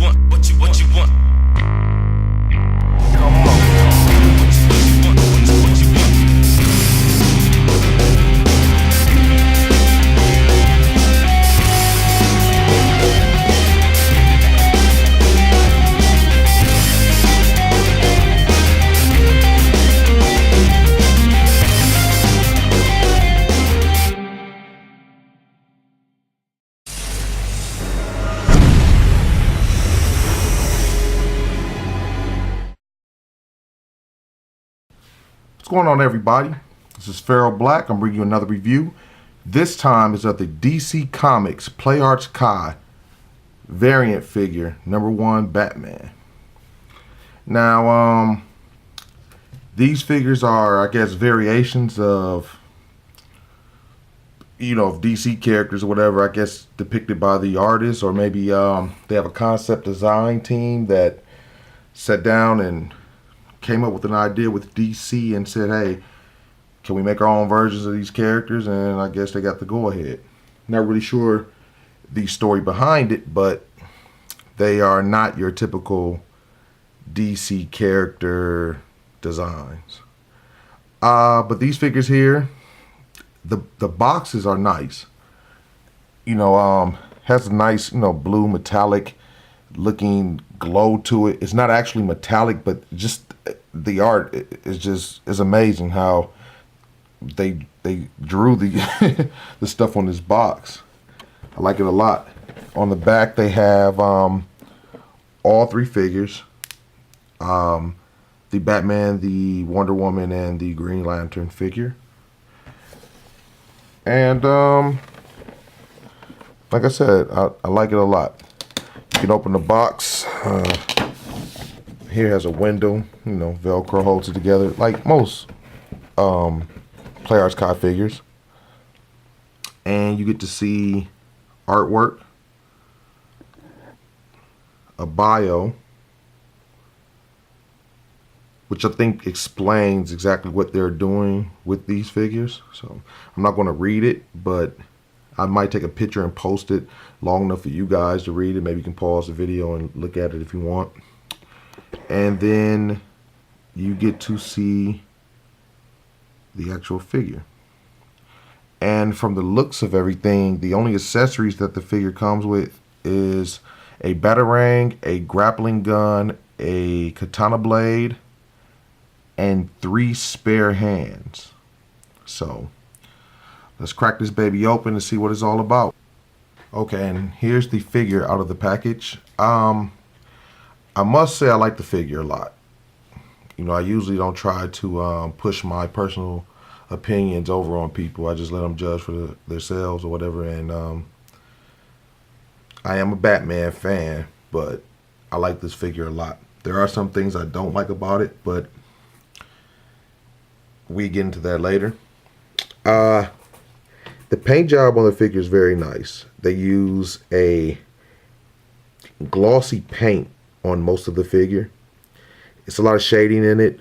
want, what you want. Come on. What you want. What's going on, everybody? This is Feral Black. I'm bringing you another review. This time is of the DC Comics Play Arts Kai variant figure, #1 Batman. Now, these figures are, I guess, variations of, of DC characters or whatever, I guess, depicted by the artist, or maybe they have a concept design team that sat down and came up with an idea with DC and said, hey, can we make our own versions of these characters? And I guess they got the go ahead. Not really sure the story behind it, but they are not your typical DC character designs. But these figures here, the boxes are nice. Has a nice, blue metallic looking glow to it. It's not actually metallic, but just the art is amazing how they drew the the stuff on this box. I like it a lot. On the back they have all 3 figures. The Batman, the Wonder Woman, and the Green Lantern figure. And like I said, I like it a lot. You can open the box. Here has a window, Velcro holds it together like most Play Arts Kai figures. And you get to see artwork, a bio, which I think explains exactly what they're doing with these figures. So I'm not going to read it, but I might take a picture and post it long enough for you guys to read it. Maybe you can pause the video and look at it if you want. And then you get to see the actual figure. And from the looks of everything, the only accessories that the figure comes with is a batarang, a grappling gun, a katana blade, and 3 spare hands. So let's crack this baby open and see what it's all about. Okay, and here's the figure out of the package. I must say I like the figure a lot. I usually don't try to push my personal opinions over on people. I just let them judge for themselves or whatever. And I am a Batman fan, but I like this figure a lot. There are some things I don't like about it, but we get into that later. The paint job on the figure is very nice. They use a glossy paint on most of the figure. It's a lot of shading in it,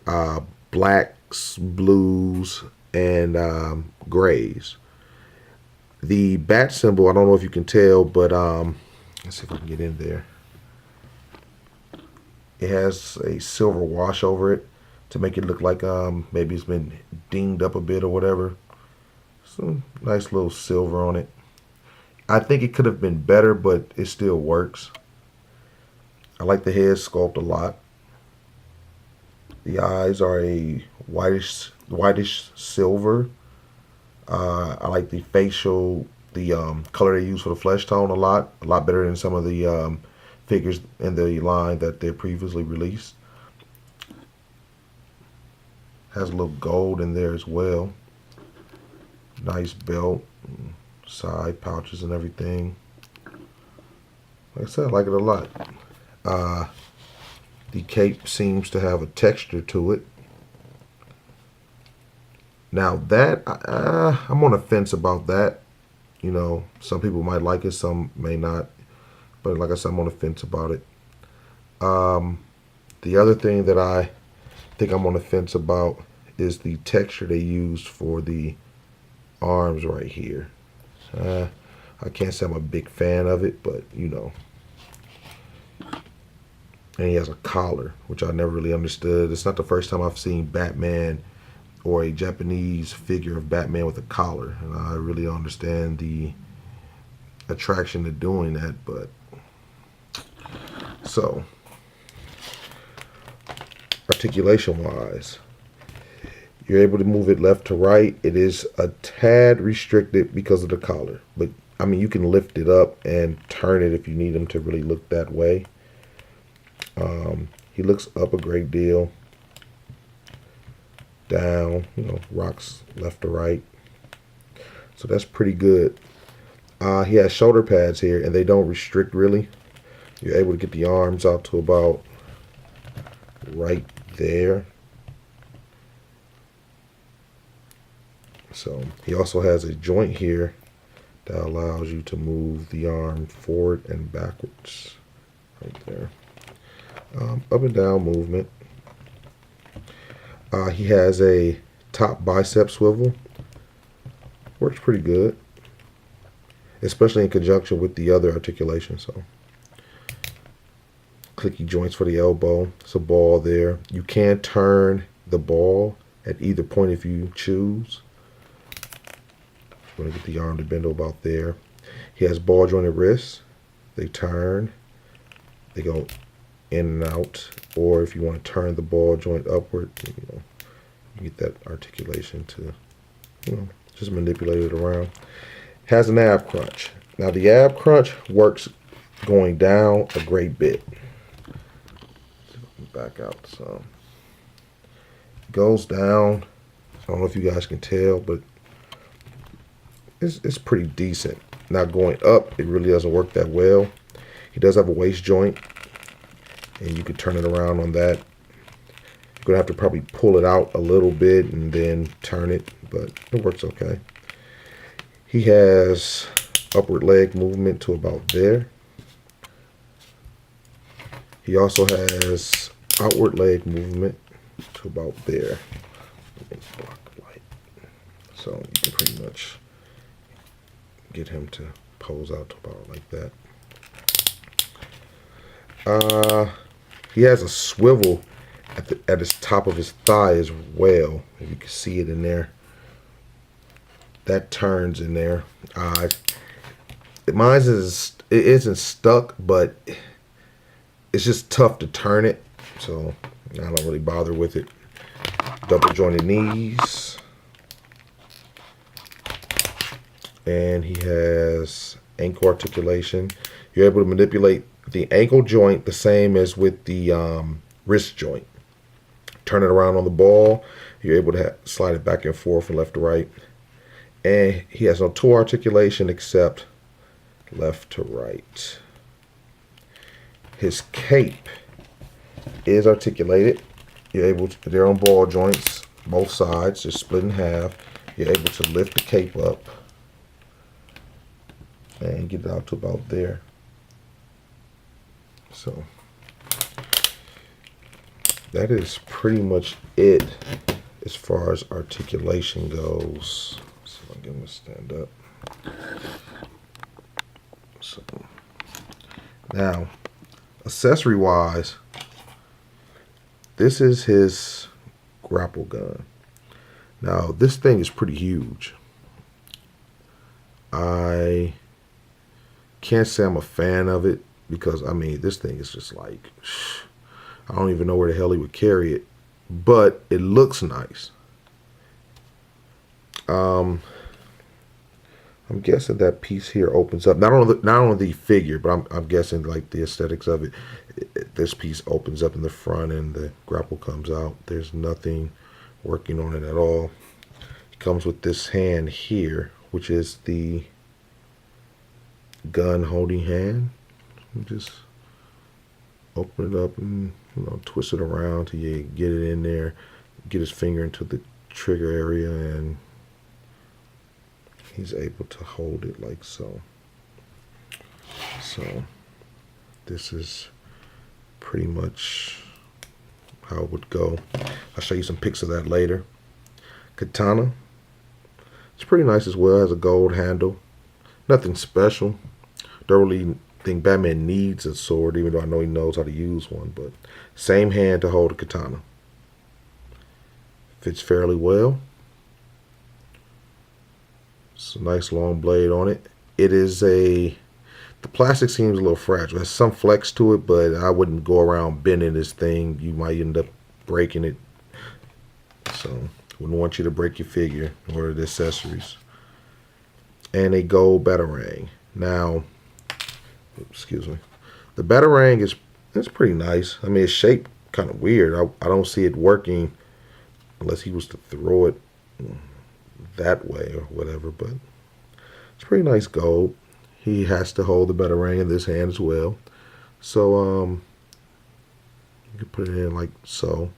blacks, blues, and grays. The bat symbol, I don't know if you can tell, but let's see if I can get in there. It has a silver wash over it to make it look like maybe it's been dinged up a bit or whatever. Some nice little silver on it. I think it could have been better, but it still works. I like the head sculpt a lot. The eyes are a whitish silver. I like the color they use for the flesh tone a lot better than some of the figures in the line that they previously released. Has a little gold in there as well. Nice belt, side pouches and everything. Like I said, I like it a lot. The cape seems to have a texture to it. Now that, I'm on the fence about that. Some people might like it, some may not. But like I said, I'm on the fence about it. The other thing that I think I'm on the fence about is the texture they used for the arms right here. I can't say I'm a big fan of it, but And he has a collar, which I never really understood. It's not the first time I've seen Batman or a Japanese figure of Batman with a collar, and I really don't understand the attraction to doing that. But so, articulation wise, you're able to move it left to right. It is a tad restricted because of the collar, but I mean, you can lift it up and turn it if you need him to really look that way. He looks up a great deal, down, you know, rocks left to right. So that's pretty good. He has shoulder pads here, and they don't restrict really. You're able to get the arms out to about right there. So he also has a joint here that allows you to move the arm forward and backwards right there. Up and down movement. He has a top bicep swivel. Works pretty good, especially in conjunction with the other articulation. So clicky joints for the elbow. It's a ball there. You can turn the ball at either point if you choose. You want to get the arm to bend about there. He has ball jointed wrists. They turn. They go in and out. Or if you want to turn the ball joint upward, you know, you get that articulation to, you know, just manipulate it around. Has an ab crunch. Now the ab crunch works going down a great bit. Back out some. Goes down. I don't know if you guys can tell, but it's pretty decent. Now going up, it really doesn't work that well. He does have a waist joint, and you can turn it around on that. You're gonna have to probably pull it out a little bit and then turn it, but it works okay. He has upward leg movement to about there. He also has outward leg movement to about there. So you can pretty much get him to pose out to about like that. He has a swivel at his top of his thigh as well. If you can see it in there. That turns in there. Mine isn't stuck, but it's just tough to turn it. So I don't really bother with it. Double jointed knees. And he has ankle articulation. You're able to manipulate the ankle joint the same as with the wrist joint. Turn it around on the ball. You're able to slide it back and forth from left to right. And he has no toe articulation except left to right. His cape is articulated. You're able to, they're on ball joints, both sides, they're split in half. You're able to lift the cape up and get it out to about there. So that is pretty much it as far as articulation goes. So I'll get him to stand up. So now, accessory wise, this is his grapple gun. Now this thing is pretty huge. I can't say I'm a fan of it because I mean this thing is just like, I don't even know where the hell he would carry it, but it looks nice. I'm guessing that piece here opens up, not on the figure, but I'm guessing like the aesthetics of it. This piece opens up in the front and the grapple comes out. There's nothing working on it at all. It comes with this hand here, which is the gun holding hand. You just open it up and, you know, twist it around till you get it in there, get his finger into the trigger area, and he's able to hold it like so. So this is pretty much how it would go. I'll show you some pics of that later. Katana. It's pretty nice as well. It has a gold handle. Nothing special. Don't really think Batman needs a sword, even though I know he knows how to use one. But same hand to hold a katana. Fits fairly well. It's a nice long blade on it. It is the plastic seems a little fragile. It has some flex to it, but I wouldn't go around bending this thing. You might end up breaking it. So wouldn't want you to break your figure or the accessories. And a gold batarang. Now, excuse me. The batarang is pretty nice. I mean, it's shaped kind of weird. I don't see it working unless he was to throw it that way or whatever, but it's pretty nice gold. He has to hold the batarang in this hand as well. So you can put it in like so.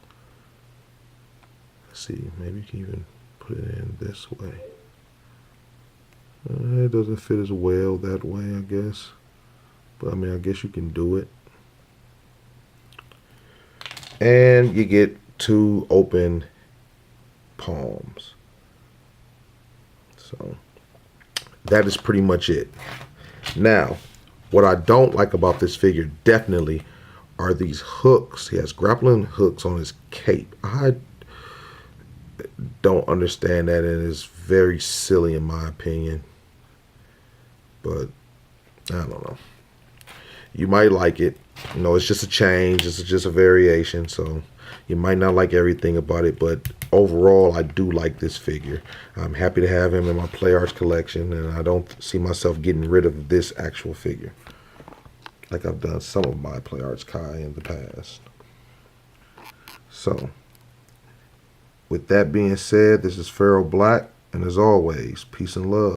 Let's see, maybe you can even put it in this way. It doesn't fit as well that way, I guess. But I mean, I guess you can do it. And you get 2 open palms. So that is pretty much it. Now, what I don't like about this figure definitely are these hooks. He has grappling hooks on his cape. I don't understand that, and it's very silly in my opinion. But I don't know. You might like it. You know, it's just a change. It's just a variation. So you might not like everything about it, but overall, I do like this figure. I'm happy to have him in my Play Arts collection, and I don't see myself getting rid of this actual figure like I've done some of my Play Arts Kai in the past. So, with that being said, this is Pharaoh Black, and as always, peace and love.